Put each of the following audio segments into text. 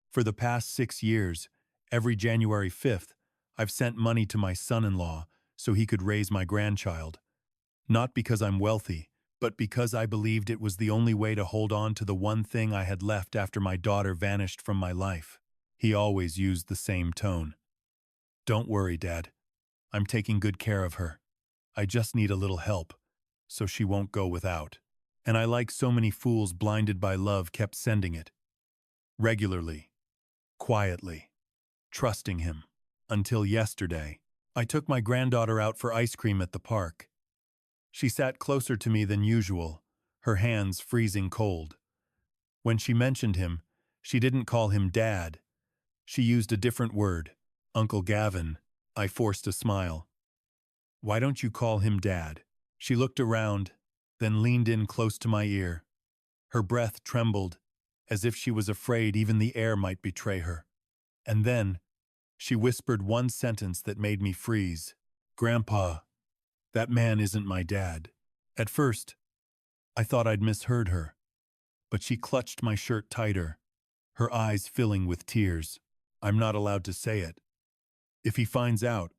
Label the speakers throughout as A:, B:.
A: For the past 6 years, every January 5th, I've sent money to my son-in-law so he could raise my grandchild. Not because I'm wealthy, but because I believed it was the only way to hold on to the one thing I had left after my daughter vanished from my life. He always used the same tone. "Don't worry, Dad. I'm taking good care of her. I just need a little help, so she won't go without." And I, like so many fools blinded by love, kept sending it. Regularly. Quietly. Trusting him. Until yesterday, I took my granddaughter out for ice cream at the park. She sat closer to me than usual, her hands freezing cold. When she mentioned him, she didn't call him Dad. She used a different word, Uncle Gavin. I forced a smile. "Why don't you call him Dad?" She looked around, then leaned in close to my ear. Her breath trembled, as if she was afraid even the air might betray her. And then, she whispered one sentence that made me freeze. "Grandpa, that man isn't my dad." At first, I thought I'd misheard her, but she clutched my shirt tighter, her eyes filling with tears. "I'm not allowed to say it. If he finds out,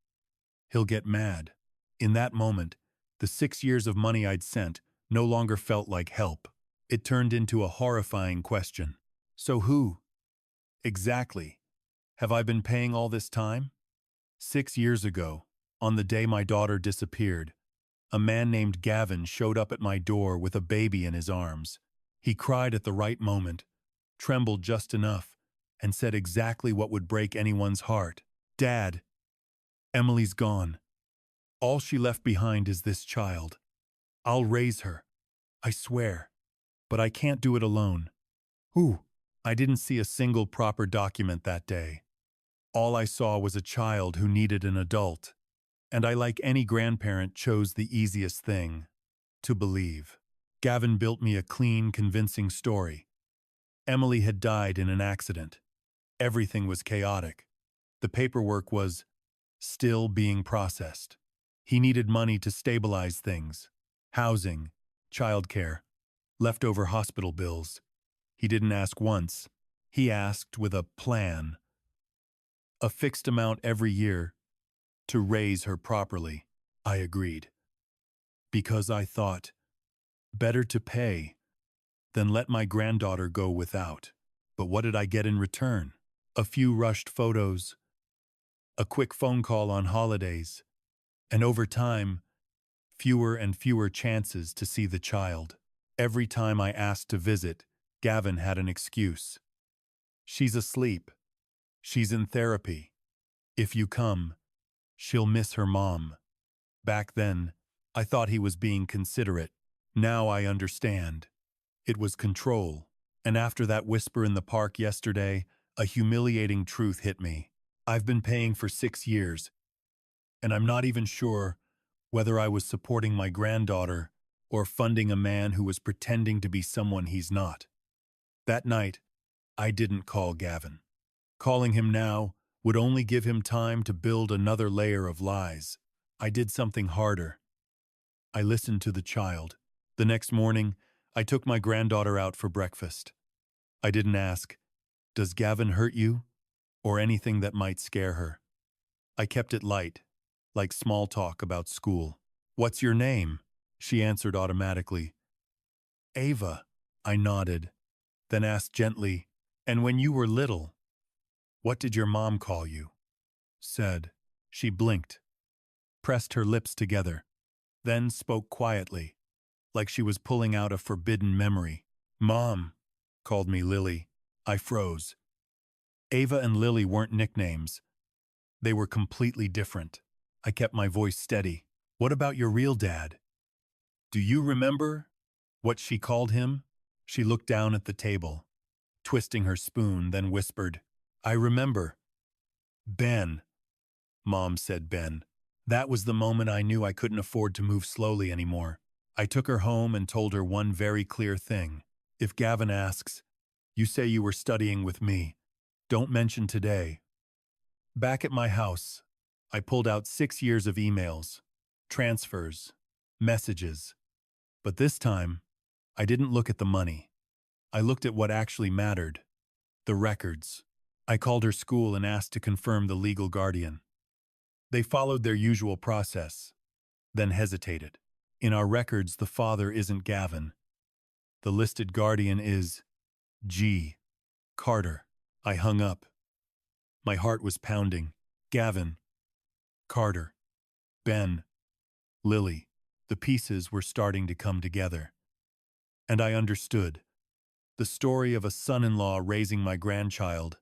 A: he'll get mad." In that moment, the 6 years of money I'd sent no longer felt like help. It turned into a horrifying question. So who, exactly, have I been paying all this time? 6 years ago, on the day my daughter disappeared, a man named Gavin showed up at my door with a baby in his arms. He cried at the right moment, trembled just enough, and said exactly what would break anyone's heart. "Dad, Emily's gone. All she left behind is this child. I'll raise her, I swear, but I can't do it alone." Ooh, I didn't see a single proper document that day. All I saw was a child who needed an adult, and I, like any grandparent, chose the easiest thing: to believe. Gavin built me a clean, convincing story. Emily had died in an accident. Everything was chaotic. The paperwork was still being processed. He needed money to stabilize things: housing, childcare, leftover hospital bills. He didn't ask once. He asked with a plan. A fixed amount every year to raise her properly. I agreed. Because I thought, better to pay than let my granddaughter go without. But what did I get in return? A few rushed photos, a quick phone call on holidays, and over time, fewer and fewer chances to see the child. Every time I asked to visit, Gavin had an excuse. "She's asleep. She's in therapy. If you come, she'll miss her mom." Back then, I thought he was being considerate. Now I understand. It was control. And after that whisper in the park yesterday, a humiliating truth hit me. I've been paying for 6 years, and I'm not even sure whether I was supporting my granddaughter or funding a man who was pretending to be someone he's not. That night, I didn't call Gavin. Calling him now would only give him time to build another layer of lies. I did something harder. I listened to the child. The next morning, I took my granddaughter out for breakfast. I didn't ask, "Does Gavin hurt you?" or anything that might scare her. I kept it light, like small talk about school. "What's your name?" She answered automatically. "Ava." I nodded, then asked gently, "And when you were little, what did your mom call you?" Said. She blinked, pressed her lips together, then spoke quietly, like she was pulling out a forbidden memory. "Mom called me Lily." I froze. Ava and Lily weren't nicknames. They were completely different. I kept my voice steady. "What about your real dad? Do you remember what she called him?" She looked down at the table, twisting her spoon, then whispered, "I remember. Ben." Mom said Ben. That was the moment I knew I couldn't afford to move slowly anymore. I took her home and told her one very clear thing. "If Gavin asks, you say you were studying with me. Don't mention today." Back at my house, I pulled out 6 years of emails, transfers, messages. But this time, I didn't look at the money. I looked at what actually mattered: the records. I called her school and asked to confirm the legal guardian. They followed their usual process, then hesitated. In our records, the father isn't Gavin. The listed guardian is G. Carter. I hung up. My heart was pounding. Gavin, Carter, Ben, Lily. The pieces were starting to come together. And I understood. The story of a son-in-law raising my grandchild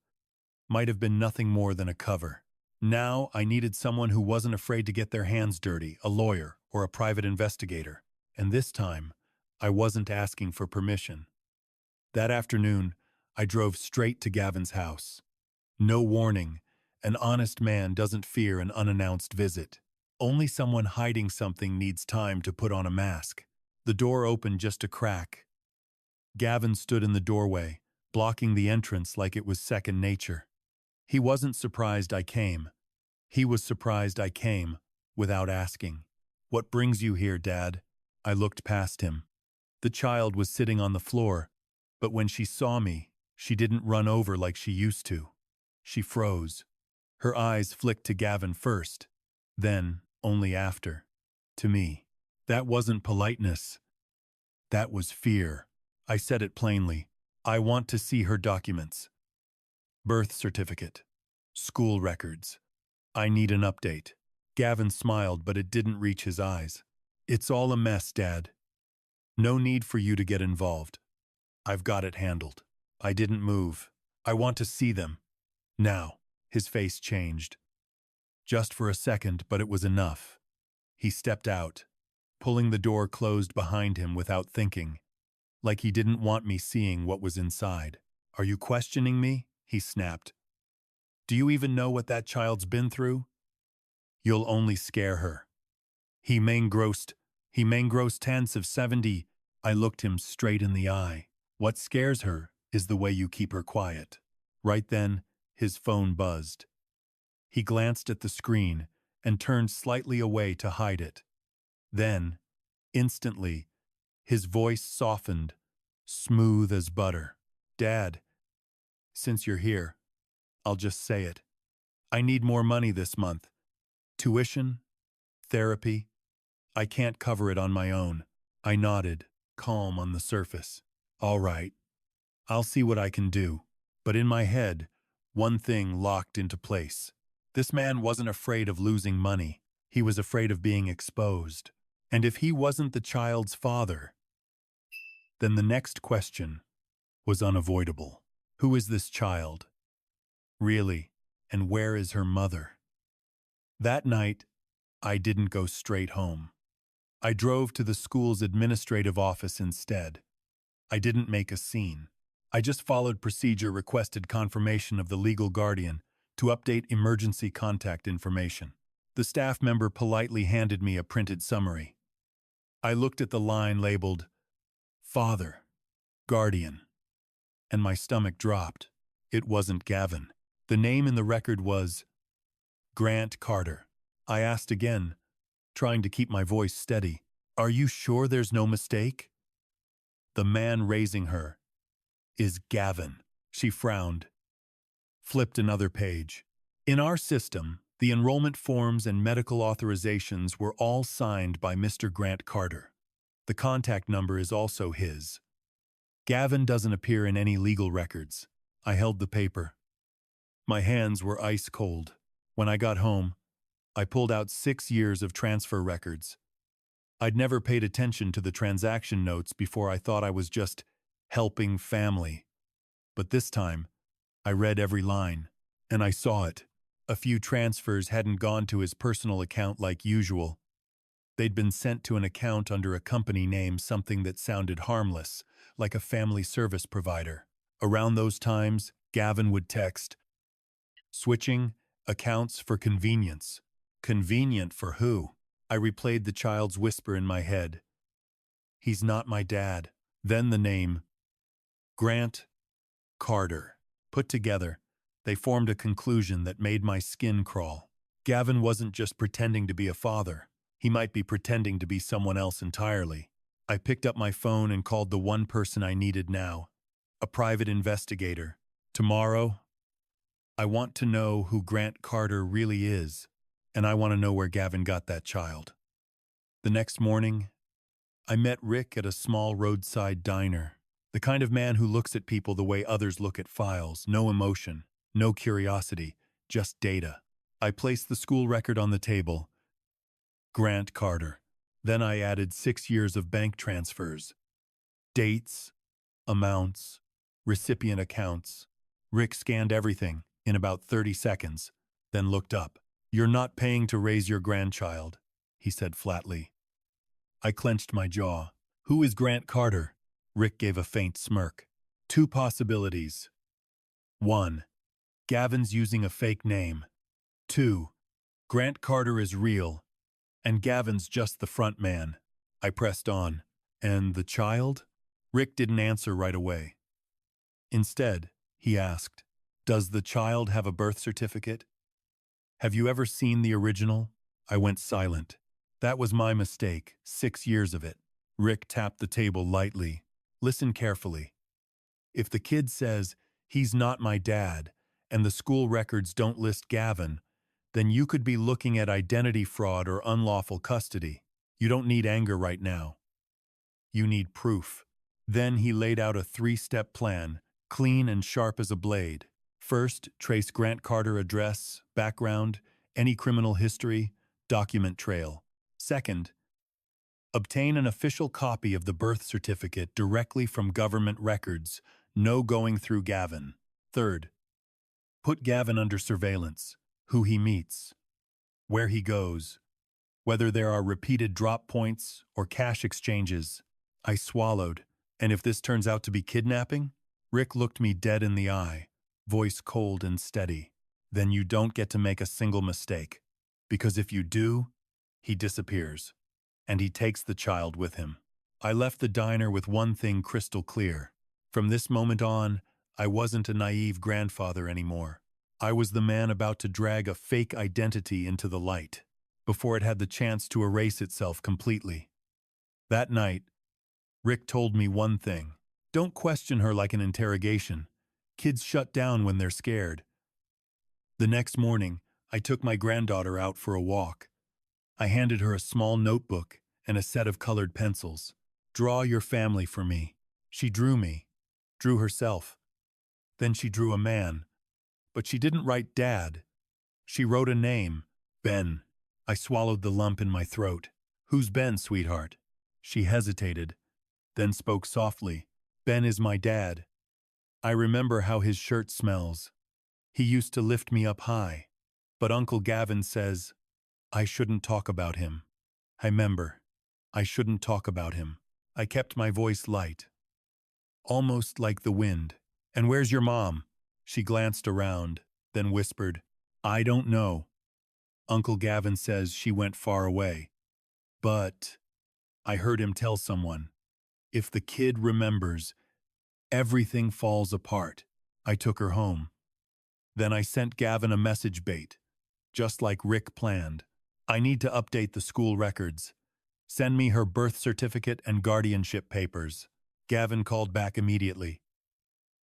A: might have been nothing more than a cover. Now I needed someone who wasn't afraid to get their hands dirty, a lawyer or a private investigator. And this time, I wasn't asking for permission. That afternoon, I drove straight to Gavin's house. No warning. An honest man doesn't fear an unannounced visit. Only someone hiding something needs time to put on a mask. The door opened just a crack. Gavin stood in the doorway, blocking the entrance like it was second nature. He wasn't surprised I came. He was surprised I came, without asking. "What brings you here, Dad?" I looked past him. The child was sitting on the floor, but when she saw me, she didn't run over like she used to. She froze. Her eyes flicked to Gavin first, then, only after, to me. That wasn't politeness. That was fear. I said it plainly. "I want to see her documents. Birth certificate. School records. I need an update." Gavin smiled, but it didn't reach his eyes. "It's all a mess, Dad. No need for you to get involved. I've got it handled." I didn't move. "I want to see them. Now." His face changed. Just for a second, but it was enough. He stepped out, pulling the door closed behind him without thinking, like he didn't want me seeing what was inside. "Are you questioning me?" he snapped. "Do you even know what that child's been through? You'll only scare her. He main grossed tens of 70. I looked him straight in the eye. "What scares her is the way you keep her quiet." Right then, his phone buzzed. He glanced at the screen and turned slightly away to hide it. Then, instantly, his voice softened, smooth as butter. "Dad, since you're here, I'll just say it. I need more money this month. Tuition, therapy. I can't cover it on my own." I nodded, calm on the surface. "All right, I'll see what I can do." But in my head, one thing locked into place. This man wasn't afraid of losing money. He was afraid of being exposed. And if he wasn't the child's father, then the next question was unavoidable. Who is this child? Really, and where is her mother? That night, I didn't go straight home. I drove to the school's administrative office instead. I didn't make a scene. I just followed procedure, requested confirmation of the legal guardian to update emergency contact information. The staff member politely handed me a printed summary. I looked at the line labeled "Father, Guardian," and my stomach dropped. It wasn't Gavin. The name in the record was Grant Carter. I asked again, trying to keep my voice steady. "Are you sure there's no mistake?" "The man raising her is Gavin." She frowned, flipped another page. "In our system, the enrollment forms and medical authorizations were all signed by Mr. Grant Carter. The contact number is also his. Gavin doesn't appear in any legal records." I held the paper. My hands were ice cold. When I got home, I pulled out 6 years of transfer records. I'd never paid attention to the transaction notes before. I thought I was just helping family. But this time, I read every line, and I saw it. A few transfers hadn't gone to his personal account like usual. They'd been sent to an account under a company name, something that sounded harmless, like a family service provider. Around those times, Gavin would text, "Switching accounts for convenience." Convenient for who? I replayed the child's whisper in my head. "He's not my dad." Then the name, Grant Carter. Put together, they formed a conclusion that made my skin crawl. Gavin wasn't just pretending to be a father. He might be pretending to be someone else entirely. I picked up my phone and called the one person I needed now, a private investigator. "Tomorrow?" I want to know who Grant Carter really is, and I want to know where Gavin got that child. The next morning, I met Rick at a small roadside diner. The kind of man who looks at people the way others look at files. No emotion, no curiosity, just data. I placed the school record on the table. Grant Carter. Then I added 6 years of bank transfers. Dates, amounts, recipient accounts. Rick scanned everything in about 30 seconds, then looked up. "You're not paying to raise your grandchild," he said flatly. I clenched my jaw. "Who is Grant Carter?" Rick gave a faint smirk. "Two possibilities. 1. Gavin's using a fake name. 2. Grant Carter is real, and Gavin's just the front man." I pressed on. "And the child?" Rick didn't answer right away. Instead, he asked, "Does the child have a birth certificate? Have you ever seen the original?" I went silent. "That was my mistake, 6 years of it." Rick tapped the table lightly. "Listen carefully. If the kid says, 'He's not my dad,' and the school records don't list Gavin, then you could be looking at identity fraud or unlawful custody. You don't need anger right now. You need proof." Then he laid out a 3-step plan, clean and sharp as a blade. First, trace Grant Carter address, background, any criminal history, document trail. Second, obtain an official copy of the birth certificate directly from government records, no going through Gavin. Third, put Gavin under surveillance, who he meets, where he goes, whether there are repeated drop points or cash exchanges. I swallowed. "And if this turns out to be kidnapping?" Rick looked me dead in the eye, voice cold and steady. "Then you don't get to make a single mistake. Because if you do, he disappears. And he takes the child with him." I left the diner with one thing crystal clear. From this moment on, I wasn't a naive grandfather anymore. I was the man about to drag a fake identity into the light, before it had the chance to erase itself completely. That night, Rick told me one thing. Don't question her like an interrogation. Kids shut down when they're scared. The next morning, I took my granddaughter out for a walk. I handed her a small notebook and a set of colored pencils. "Draw your family for me." She drew me, drew herself. Then she drew a man. But she didn't write Dad. She wrote a name, Ben. I swallowed the lump in my throat. "Who's Ben, sweetheart?" She hesitated, then spoke softly. "Ben is my dad. I remember how his shirt smells. He used to lift me up high. But Uncle Gavin says I shouldn't talk about him. I remember. I shouldn't talk about him." I kept my voice light, almost like the wind. "And where's your mom?" She glanced around, then whispered, "I don't know. Uncle Gavin says she went far away. But," I heard him tell someone, "if the kid remembers, everything falls apart." I took her home. Then I sent Gavin a message bait, just like Rick planned. "I need to update the school records. Send me her birth certificate and guardianship papers." Gavin called back immediately.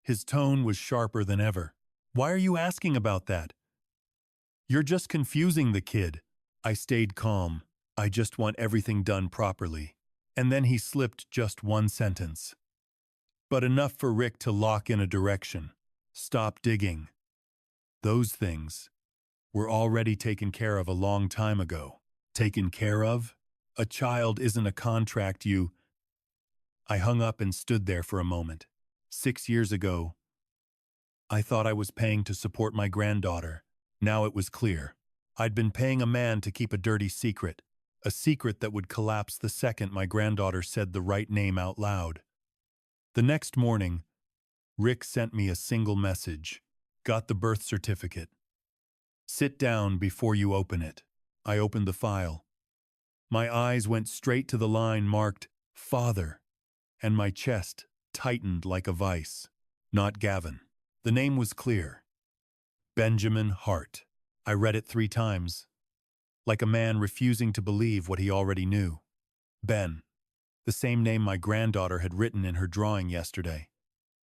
A: His tone was sharper than ever. "Why are you asking about that? You're just confusing the kid." I stayed calm. "I just want everything done properly." And then he slipped just one sentence. But enough for Rick to lock in a direction. "Stop digging. Those things were already taken care of a long time ago." Taken care of? A child isn't a contract you... I hung up and stood there for a moment. 6 years ago, I thought I was paying to support my granddaughter. Now it was clear. I'd been paying a man to keep a dirty secret, a secret that would collapse the second my granddaughter said the right name out loud. The next morning, Rick sent me a single message. "Got the birth certificate. Sit down before you open it." I opened the file. My eyes went straight to the line marked "Father," and my chest tightened like a vice. Not Gavin. The name was clear. Benjamin Hart. I read it 3 times, like a man refusing to believe what he already knew. Ben. The same name my granddaughter had written in her drawing yesterday.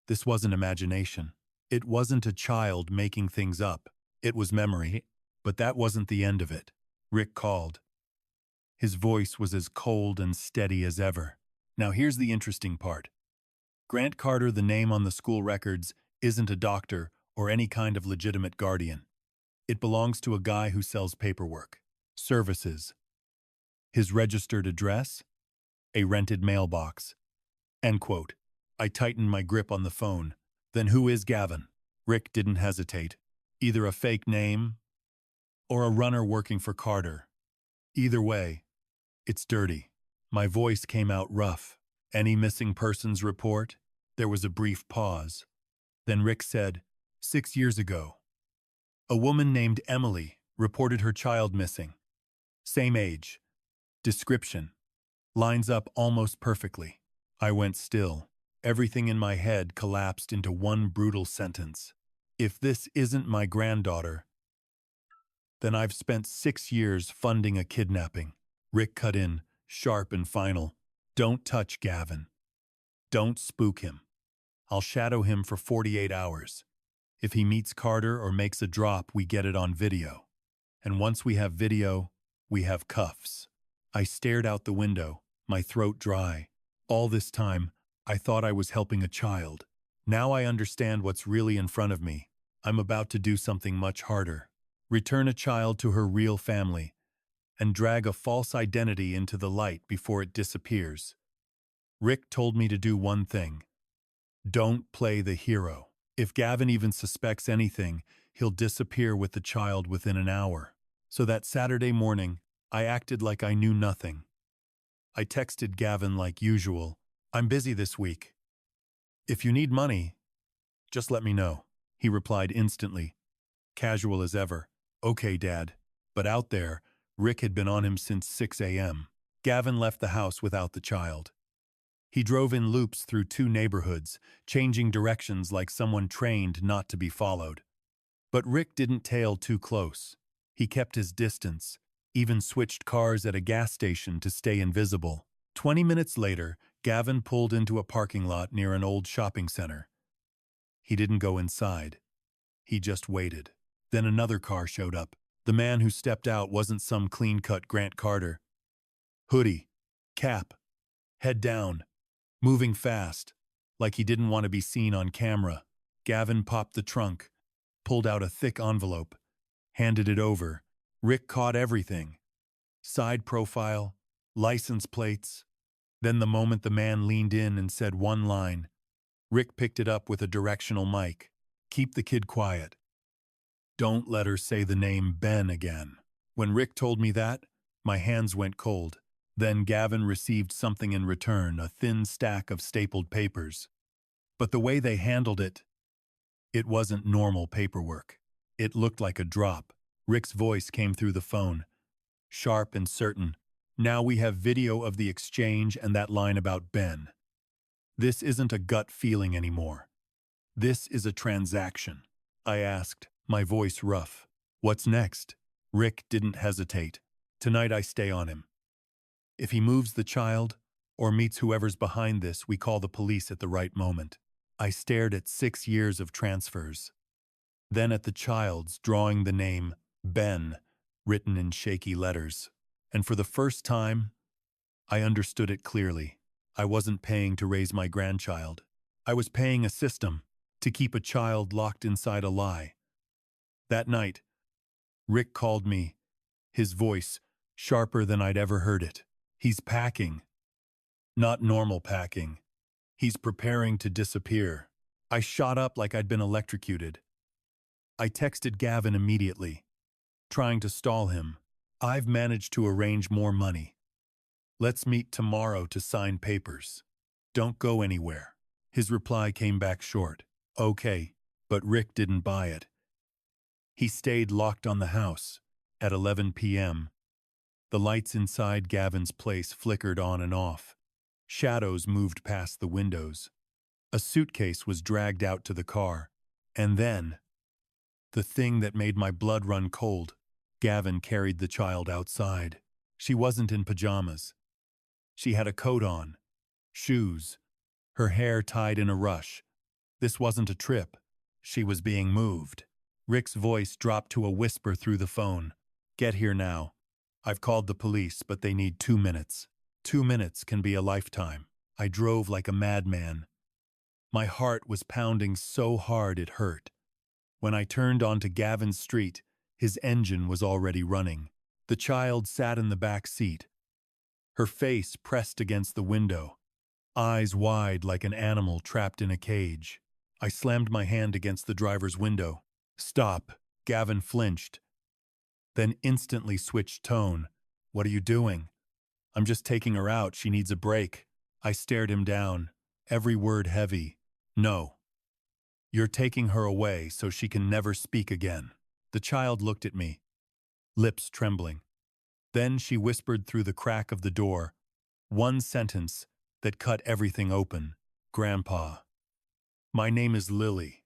A: This wasn't imagination. It wasn't a child making things up. It was memory. But that wasn't the end of it. Rick called. His voice was as cold and steady as ever. Now here's the interesting part. Grant Carter, the name on the school records, isn't a doctor or any kind of legitimate guardian. It belongs to a guy who sells paperwork, services. His registered address? A rented mailbox. End quote. I tightened my grip on the phone. Then who is Gavin? Rick didn't hesitate. Either a fake name or a runner working for Carter. Either way, it's dirty. My voice came out rough. Any missing persons report? There was a brief pause. Then Rick said, 6 years ago. A woman named Emily reported her child missing. Same age. Description. Lines up almost perfectly. I went still. Everything in my head collapsed into one brutal sentence. If this isn't my granddaughter, then I've spent 6 years funding a kidnapping. Rick cut in, sharp and final. Don't touch Gavin. Don't spook him. I'll shadow him for 48 hours. If he meets Carter or makes a drop, we get it on video. And once we have video, we have cuffs. I stared out the window, my throat dry. All this time, I thought I was helping a child. Now I understand what's really in front of me. I'm about to do something much harder. Return a child to her real family and drag a false identity into the light before it disappears. Rick told me to do one thing. Don't play the hero. If Gavin even suspects anything, he'll disappear with the child within an hour. So that Saturday morning, I acted like I knew nothing. I texted Gavin like usual. I'm busy this week. If you need money, just let me know. He replied instantly, casual as ever. Okay, Dad. But out there, Rick had been on him since 6 a.m. Gavin left the house without the child. He drove in loops through 2 neighborhoods, changing directions like someone trained not to be followed. But Rick didn't tail too close. He kept his distance, even switched cars at a gas station to stay invisible. 20 minutes later, Gavin pulled into a parking lot near an old shopping center. He didn't go inside. He just waited. Then another car showed up. The man who stepped out wasn't some clean-cut Grant Carter. Hoodie, cap, head down, moving fast, like he didn't want to be seen on camera. Gavin popped the trunk, pulled out a thick envelope, handed it over. Rick caught everything. Side profile, license plates. Then the moment the man leaned in and said one line, Rick picked it up with a directional mic. Keep the kid quiet. Don't let her say the name Ben again. When Rick told me that, my hands went cold. Then Gavin received something in return, a thin stack of stapled papers. But the way they handled it, it wasn't normal paperwork. It looked like a drop. Rick's voice came through the phone, sharp and certain. Now we have video of the exchange and that line about Ben. This isn't a gut feeling anymore. This is a transaction. I asked, my voice rough. What's next? Rick didn't hesitate. Tonight I stay on him. If he moves the child or meets whoever's behind this, we call the police at the right moment. I stared at 6 years of transfers. Then at the child's, drawing the name Ben written in shaky letters. And for the first time, I understood it clearly. I wasn't paying to raise my grandchild. I was paying a system to keep a child locked inside a lie. That night, Rick called me, his voice sharper than I'd ever heard it. He's packing. Not normal packing. He's preparing to disappear. I shot up like I'd been electrocuted. I texted Gavin immediately, trying to stall him. I've managed to arrange more money. Let's meet tomorrow to sign papers. Don't go anywhere. His reply came back short. Okay, but Rick didn't buy it. He stayed locked on the house. At 11 p.m., the lights inside Gavin's place flickered on and off. Shadows moved past the windows. A suitcase was dragged out to the car. And then, the thing that made my blood run cold, Gavin carried the child outside. She wasn't in pajamas. She had a coat on, shoes, her hair tied in a rush. This wasn't a trip. She was being moved. Rick's voice dropped to a whisper through the phone. Get here now. I've called the police, but they need 2 minutes. 2 minutes can be a lifetime. I drove like a madman. My heart was pounding so hard it hurt. When I turned onto Gavin's street, his engine was already running. The child sat in the back seat, her face pressed against the window, eyes wide like an animal trapped in a cage. I slammed my hand against the driver's window. Stop. Gavin flinched, then instantly switched tone. What are you doing? I'm just taking her out. She needs a break. I stared him down, every word heavy. No. You're taking her away so she can never speak again. The child looked at me, lips trembling. Then she whispered through the crack of the door, one sentence that cut everything open. Grandpa. My name is Lily.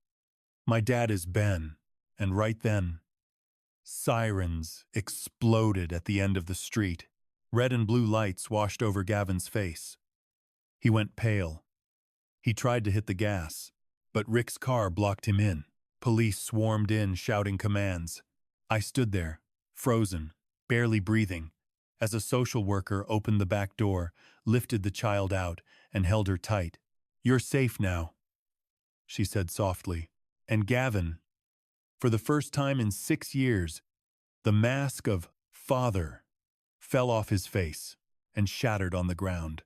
A: My dad is Ben. And right then, sirens exploded at the end of the street. Red and blue lights washed over Gavin's face. He went pale. He tried to hit the gas, but Rick's car blocked him in. Police swarmed in, shouting commands. I stood there, frozen, barely breathing, as a social worker opened the back door, lifted the child out, and held her tight. You're safe now, she said softly. And Gavin, for the first time in 6 years, the mask of father fell off his face and shattered on the ground.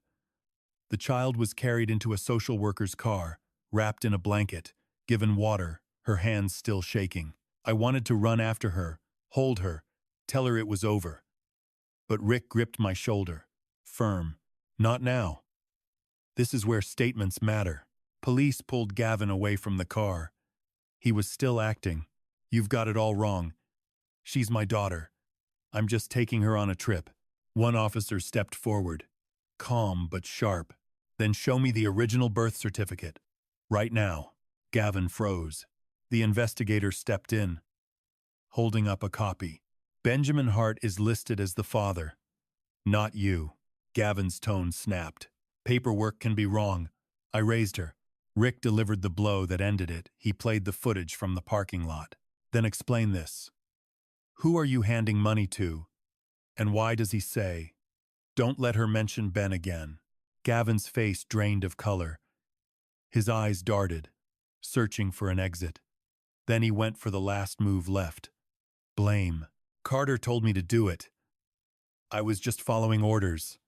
A: The child was carried into a social worker's car, wrapped in a blanket, given water, her hands still shaking. I wanted to run after her, hold her, tell her it was over. But Rick gripped my shoulder, firm. Not now. This is where statements matter. Police pulled Gavin away from the car. He was still acting. You've got it all wrong. She's my daughter. I'm just taking her on a trip. One officer stepped forward, calm but sharp. Then show me the original birth certificate. Right now. Gavin froze. The investigator stepped in, holding up a copy. Benjamin Hart is listed as the father. Not you. Gavin's tone snapped. Paperwork can be wrong. I raised her. Rick delivered the blow that ended it. He played the footage from the parking lot. Then explain this. Who are you handing money to? And why does he say, don't let her mention Ben again? Gavin's face drained of color. His eyes darted, searching for an exit. Then he went for the last move left. Blame. Carter told me to do it. I was just following orders.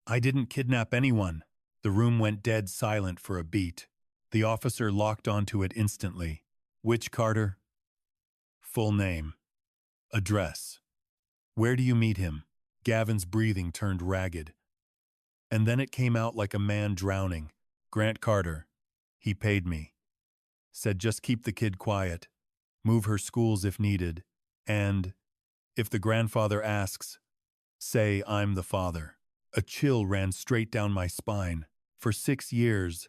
A: I didn't kidnap anyone. The room went dead silent for a beat. The officer locked onto it instantly. Which Carter? Full name. Address. Where do you meet him? Gavin's breathing turned ragged. And then it came out like a man drowning. Grant Carter. He paid me. Said just keep the kid quiet. Move her schools if needed. And, if the grandfather asks, say I'm the father. A chill ran straight down my spine. For 6 years,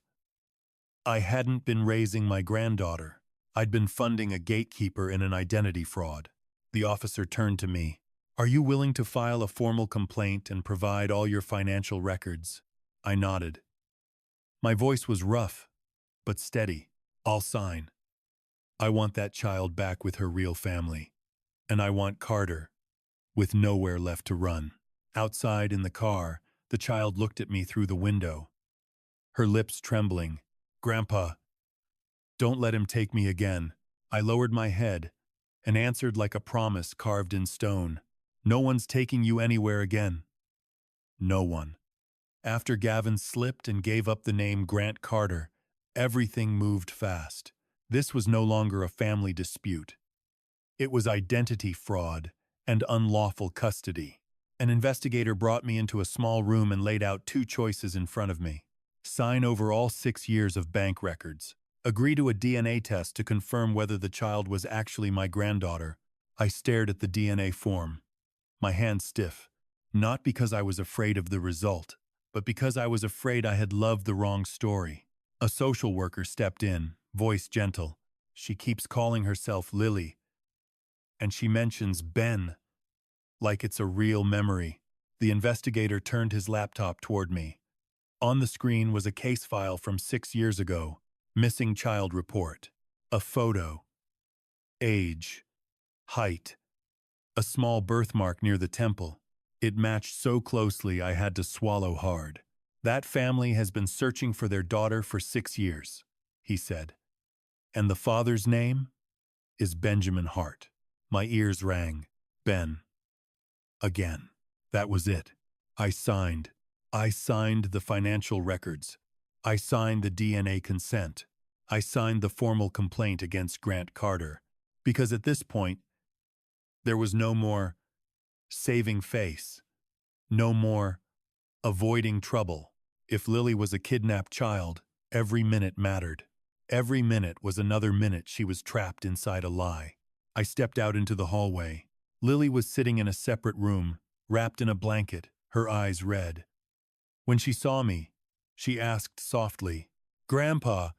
A: I hadn't been raising my granddaughter. I'd been funding a gatekeeper in an identity fraud. The officer turned to me. Are you willing to file a formal complaint and provide all your financial records? I nodded. My voice was rough, but steady. I'll sign. I want that child back with her real family. And I want Carter, with nowhere left to run. Outside in the car, the child looked at me through the window, her lips trembling. Grandpa, don't let him take me again. I lowered my head and answered like a promise carved in stone. No one's taking you anywhere again. No one. After Gavin slipped and gave up the name Grant Carter, everything moved fast. This was no longer a family dispute. It was identity fraud and unlawful custody. An investigator brought me into a small room and laid out 2 choices in front of me. Sign over all 6 years of bank records. Agree to a DNA test to confirm whether the child was actually my granddaughter. I stared at the DNA form, my hands stiff, not because I was afraid of the result, but because I was afraid I had loved the wrong story. A social worker stepped in, voice gentle. She keeps calling herself Lily, and she mentions Ben, like it's a real memory. The investigator turned his laptop toward me. On the screen was a case file from 6 years ago, missing child report. A photo, age, height, a small birthmark near the temple. It matched so closely I had to swallow hard. That family has been searching for their daughter for 6 years, he said. And the father's name is Benjamin Hart. My ears rang. Ben. Again. That was it. I signed. I signed the financial records. I signed the DNA consent. I signed the formal complaint against Grant Carter. Because at this point, there was no more saving face. No more avoiding trouble. If Lily was a kidnapped child, every minute mattered. Every minute was another minute she was trapped inside a lie. I stepped out into the hallway. Lily was sitting in a separate room, wrapped in a blanket, her eyes red. When she saw me, she asked softly, "Grandpa,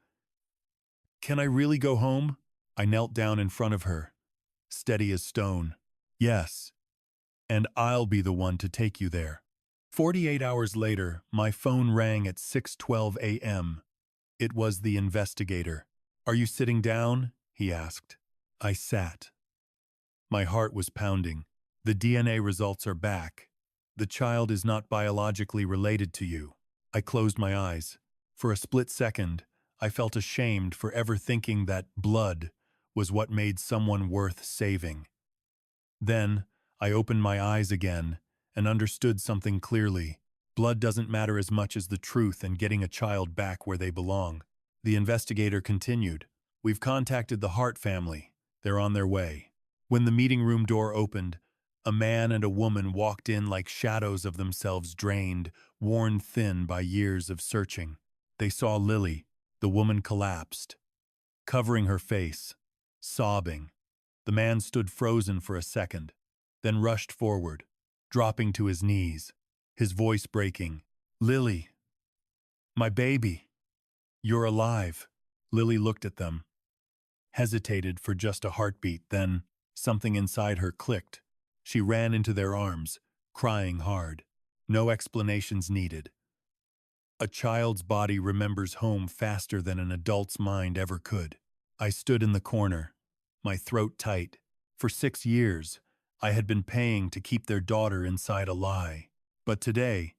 A: can I really go home?" I knelt down in front of her, steady as stone. "Yes, and I'll be the one to take you there." 48 hours later, my phone rang at 6:12 a.m. It was the investigator. "Are you sitting down?" he asked. I sat. My heart was pounding. "The DNA results are back. The child is not biologically related to you." I closed my eyes. For a split second, I felt ashamed for ever thinking that blood was what made someone worth saving. Then, I opened my eyes again and understood something clearly. Blood doesn't matter as much as the truth and getting a child back where they belong. The investigator continued, "We've contacted the Hart family. They're on their way." When the meeting room door opened, a man and a woman walked in like shadows of themselves, drained, worn thin by years of searching. They saw Lily. The woman collapsed, covering her face, sobbing. The man stood frozen for a second, then rushed forward, dropping to his knees, his voice breaking. "Lily, my baby, you're alive." Lily looked at them, hesitated for just a heartbeat, then something inside her clicked. She ran into their arms, crying hard. No explanations needed. A child's body remembers home faster than an adult's mind ever could. I stood in the corner, my throat tight. For 6 years, I had been paying to keep their daughter inside a lie. But today,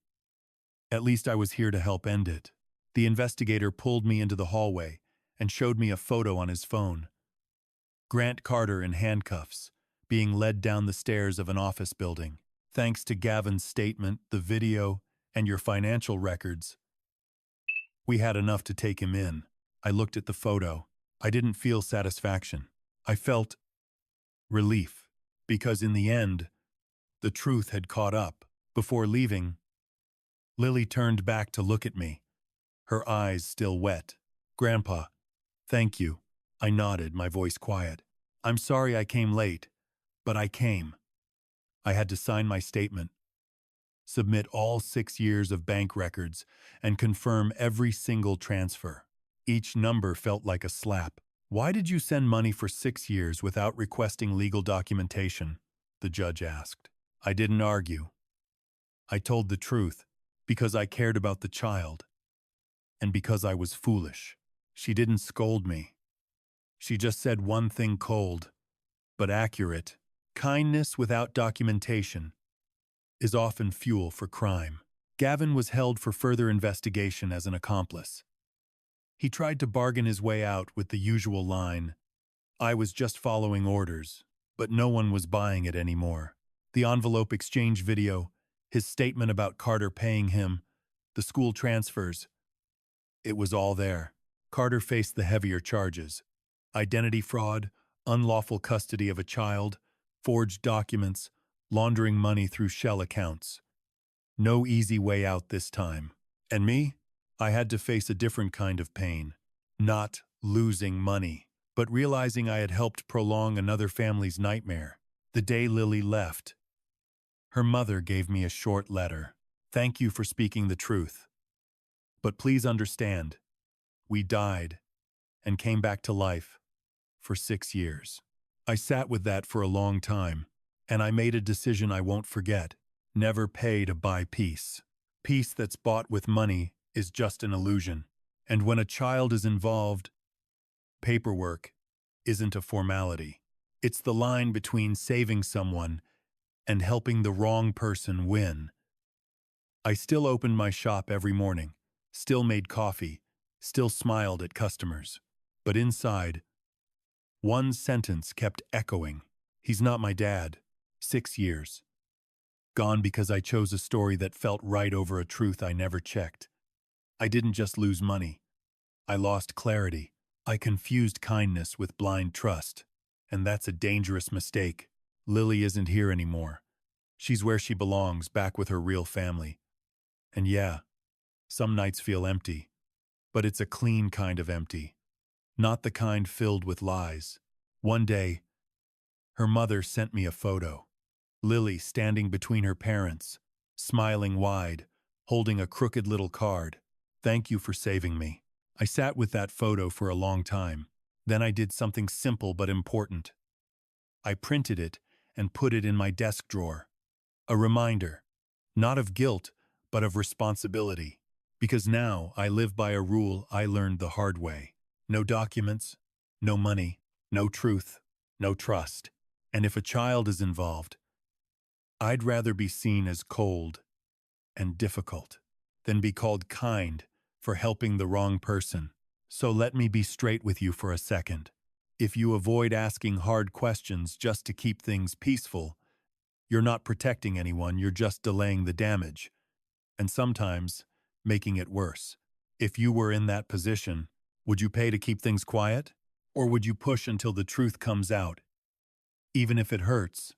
A: at least I was here to help end it. The investigator pulled me into the hallway and showed me a photo on his phone. Grant Carter in handcuffs, being led down the stairs of an office building. "Thanks to Gavin's statement, the video, and your financial records, we had enough to take him in." I looked at the photo. I didn't feel satisfaction. I felt relief, because in the end, the truth had caught up. Before leaving, Lily turned back to look at me, her eyes still wet. "Grandpa, thank you." I nodded, my voice quiet. "I'm sorry I came late, but I came." I had to sign my statement, submit all 6 years of bank records, and confirm every single transfer. Each number felt like a slap. "Why did you send money for 6 years without requesting legal documentation?" the judge asked. I didn't argue. I told the truth, because I cared about the child, and because I was foolish. She didn't scold me. She just said one thing cold, but accurate. Kindness without documentation is often fuel for crime. Gavin was held for further investigation as an accomplice. He tried to bargain his way out with the usual line, "I was just following orders," but no one was buying it anymore. The envelope exchange video, his statement about Carter paying him, the school transfers, it was all there. Carter faced the heavier charges: identity fraud, unlawful custody of a child, forged documents, laundering money through shell accounts. No easy way out this time. And me? I had to face a different kind of pain. Not losing money, but realizing I had helped prolong another family's nightmare. The day Lily left, her mother gave me a short letter. "Thank you for speaking the truth. But please understand, we died and came back to life for 6 years." I sat with that for a long time, and I made a decision I won't forget. Never pay to buy peace. Peace that's bought with money is just an illusion. And when a child is involved, paperwork isn't a formality. It's the line between saving someone and helping the wrong person win. I still opened my shop every morning, still made coffee, still smiled at customers. But inside, one sentence kept echoing. He's not my dad. 6 years. Gone because I chose a story that felt right over a truth I never checked. I didn't just lose money. I lost clarity. I confused kindness with blind trust. And that's a dangerous mistake. Lily isn't here anymore. She's where she belongs, back with her real family. And yeah, some nights feel empty. But it's a clean kind of empty. Not the kind filled with lies. One day, her mother sent me a photo. Lily standing between her parents, smiling wide, holding a crooked little card. Thank you for saving me. I sat with that photo for a long time. Then I did something simple but important. I printed it and put it in my desk drawer. A reminder, not of guilt, but of responsibility. Because now I live by a rule I learned the hard way. No documents, no money, no truth, no trust. And if a child is involved, I'd rather be seen as cold and difficult than be called kind for helping the wrong person. So let me be straight with you for a second. If you avoid asking hard questions just to keep things peaceful, you're not protecting anyone, you're just delaying the damage, and sometimes making it worse. If you were in that position, would you pay to keep things quiet? Or would you push until the truth comes out, even if it hurts?